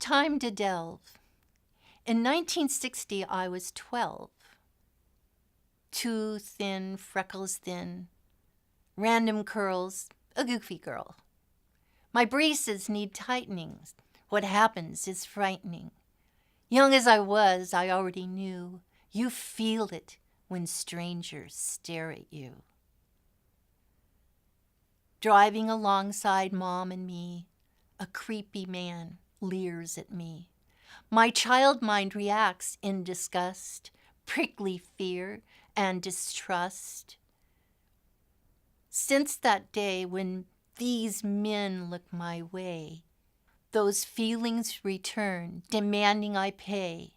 Time to delve. In 1960, I was 12. Too thin, freckles thin, random curls, a goofy girl. My braces need tightening. What happens is frightening. Young as I was, I already knew. You feel it when strangers stare at you. Driving alongside Mom and me, a creepy man leers at me. My child mind reacts in disgust, prickly fear, and distrust. Since that day when these men look my way, those feelings return, demanding I pay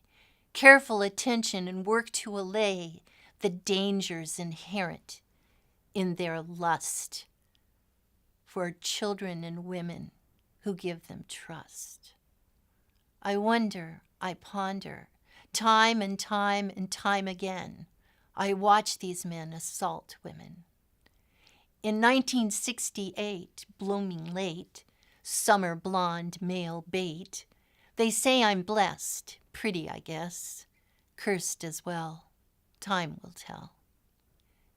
careful attention and work to allay the dangers inherent in their lust for children and women who give them trust. I wonder, I ponder, time and time and time again, I watch these men assault women. In 1968, blooming late, summer blonde male bait, they say I'm blessed, pretty I guess, cursed as well, time will tell.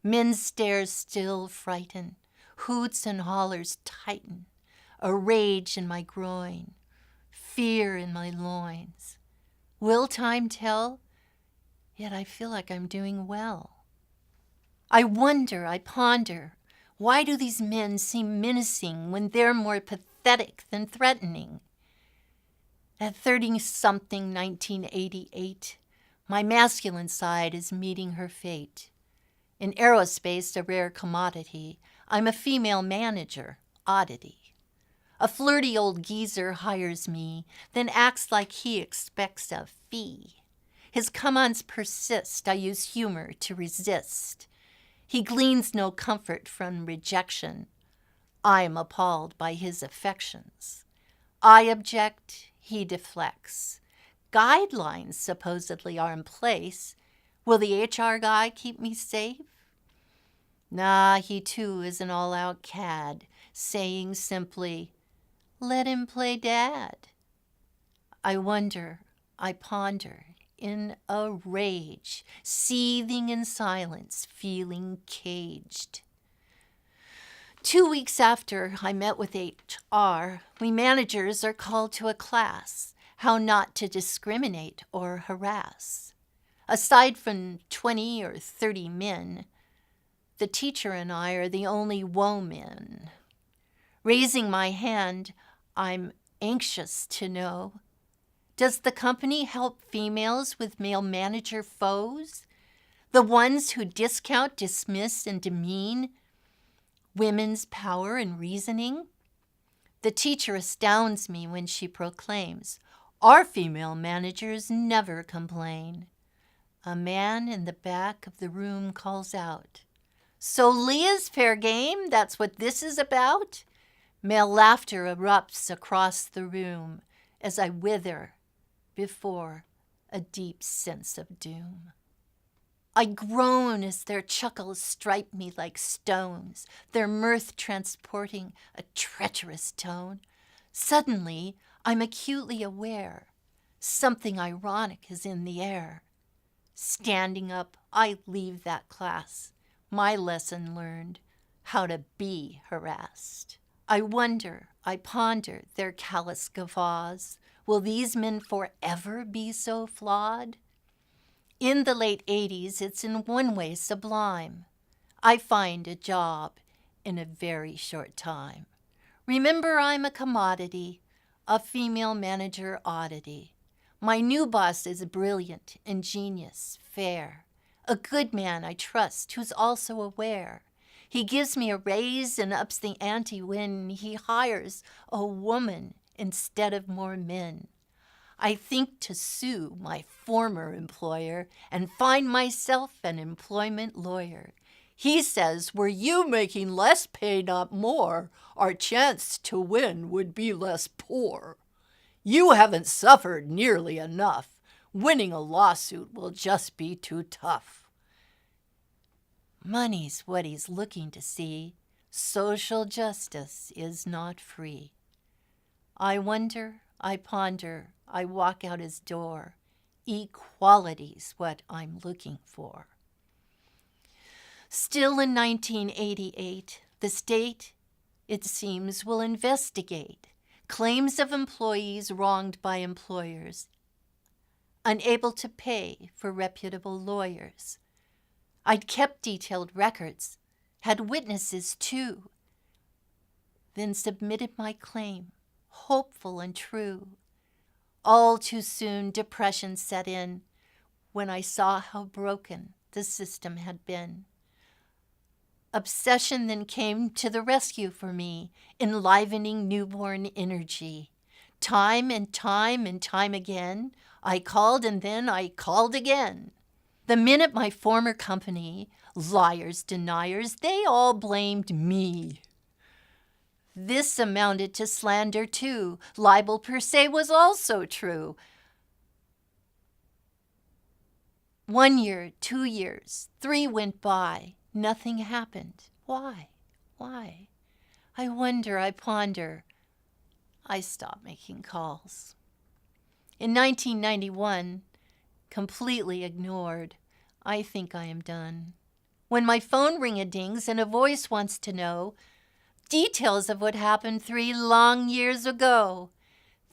Men's stares still frighten, hoots and hollers tighten, a rage in my groin, fear in my loins. Will time tell? Yet I feel like I'm doing well. I wonder, I ponder, why do these men seem menacing when they're more pathetic than threatening? At 30-something 1988, my masculine side is meeting her fate. In aerospace, a rare commodity, I'm a female manager, oddity. A flirty old geezer hires me, then acts like he expects a fee. His come-ons persist, I use humor to resist. He gleans no comfort from rejection. I am appalled by his affections. I object, he deflects. Guidelines supposedly are in place. Will the HR guy keep me safe? Nah, he too is an all-out cad, saying simply, let him play dad. I wonder, I ponder, in a rage, seething in silence, feeling caged. 2 weeks after I met with HR, we managers are called to a class, how not to discriminate or harass. Aside from 20 or 30 men, the teacher and I are the only women. Raising my hand, I'm anxious to know, does the company help females with male manager foes? The ones who discount, dismiss, and demean women's power and reasoning? The teacher astounds me when she proclaims, our female managers never complain. A man in the back of the room calls out, so Leah's fair game, that's what this is about? Male laughter erupts across the room as I wither before a deep sense of doom. I groan as their chuckles strike me like stones, their mirth transporting a treacherous tone. Suddenly, I'm acutely aware something ironic is in the air. Standing up, I leave that class, my lesson learned, how to be harassed. I wonder, I ponder their callous guffaws. Will these men forever be so flawed? In the late 80s, it's in one way sublime. I find a job in a very short time. Remember, I'm a commodity, a female manager oddity. My new boss is brilliant, ingenious, fair. A good man I trust who's also aware. He gives me a raise and ups the ante when he hires a woman instead of more men. I think to sue my former employer and find myself an employment lawyer. He says, were you making less pay, not more, our chance to win would be less poor. You haven't suffered nearly enough. Winning a lawsuit will just be too tough. Money's what he's looking to see. Social justice is not free. I wonder, I ponder, I walk out his door. Equality's what I'm looking for. Still in 1988, the state, it seems, will investigate claims of employees wronged by employers, unable to pay for reputable lawyers. I'd kept detailed records, had witnesses too, then submitted my claim, hopeful and true. All too soon, depression set in when I saw how broken the system had been. Obsession then came to the rescue for me, enlivening newborn energy. Time and time and time again, I called and then I called again. The men at my former company, liars, deniers, they all blamed me. This amounted to slander too. Libel per se was also true. 1 year, 2 years, 3 went by. Nothing happened. Why? Why? I wonder, I ponder. I stopped making calls. In 1991, completely ignored, I think I am done. When my phone ring-a-dings and a voice wants to know details of what happened 3 long years ago.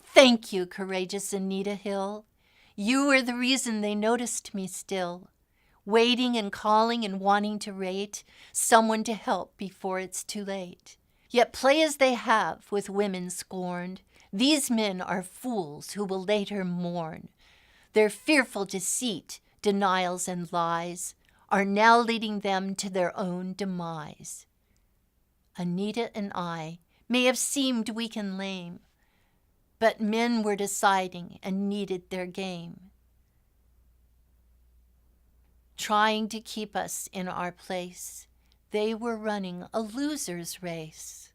Thank you, courageous Anita Hill. You were the reason they noticed me still. Waiting and calling and wanting to rate someone to help before it's too late. Yet play as they have with women scorned, these men are fools who will later mourn. Their fearful deceit, denials, and lies are now leading them to their own demise. Anita and I may have seemed weak and lame, but men were deciding and needed their game, trying to keep us in our place. They were running a loser's race.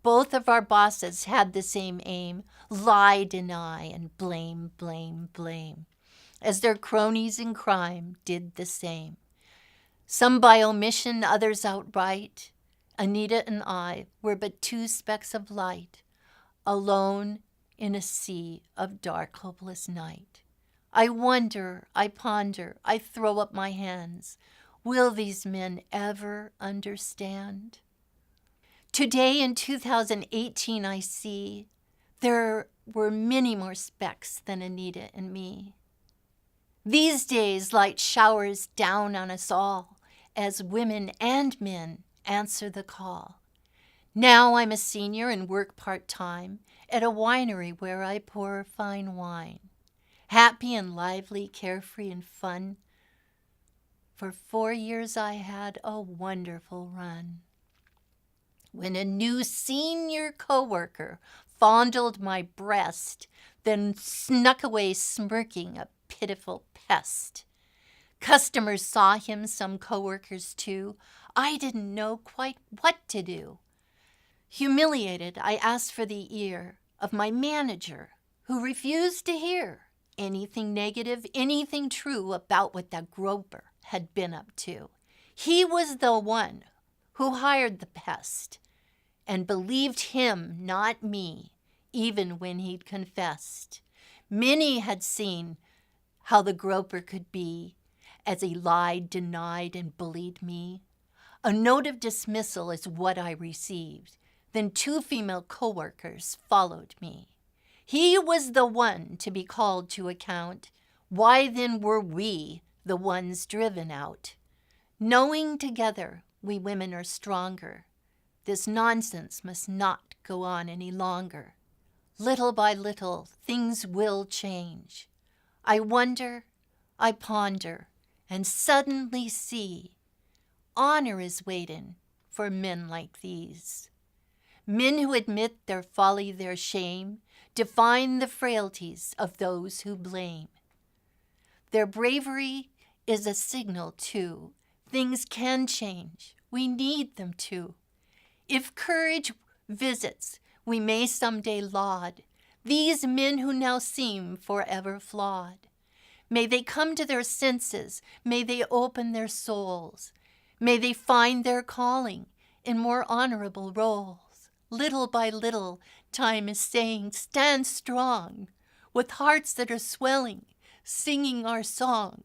Both of our bosses had the same aim, lie, deny, and blame, blame, blame, as their cronies in crime did the same. Some by omission, others outright. Anita and I were but 2 specks of light, alone in a sea of dark, hopeless night. I wonder, I ponder, I throw up my hands. Will these men ever understand? Today in 2018, I see there were many more specks than Anita and me. These days, light showers down on us all as women and men answer the call. Now I'm a senior and work part-time at a winery where I pour fine wine. Happy and lively, carefree and fun. For 4 years I had a wonderful run. When a new senior coworker fondled my breast, then snuck away smirking, a pitiful pest. Customers saw him, some coworkers too. I didn't know quite what to do. Humiliated, I asked for the ear of my manager, who refused to hear anything negative, anything true about what that groper had been up to. He was the one who hired the pest and believed him, not me, even when he'd confessed. Many had seen how the groper could be as he lied, denied, and bullied me. A note of dismissal is what I received. Then 2 female coworkers followed me. He was the one to be called to account. Why then were we the ones driven out? Knowing together we women are stronger, this nonsense must not go on any longer. Little by little, things will change. I wonder, I ponder, and suddenly see honor is waiting for men like these. Men who admit their folly, their shame, define the frailties of those who blame. Their bravery is a signal, too. Things can change. We need them to. If courage visits, we may someday laud these men who now seem forever flawed. May they come to their senses. May they open their souls. May they find their calling in more honorable roles. Little by little, time is saying, stand strong, with hearts that are swelling, singing our song,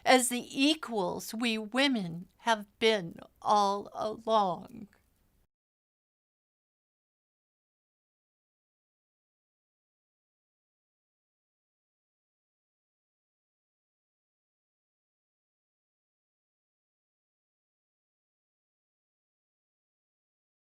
as the equals we women have been all along.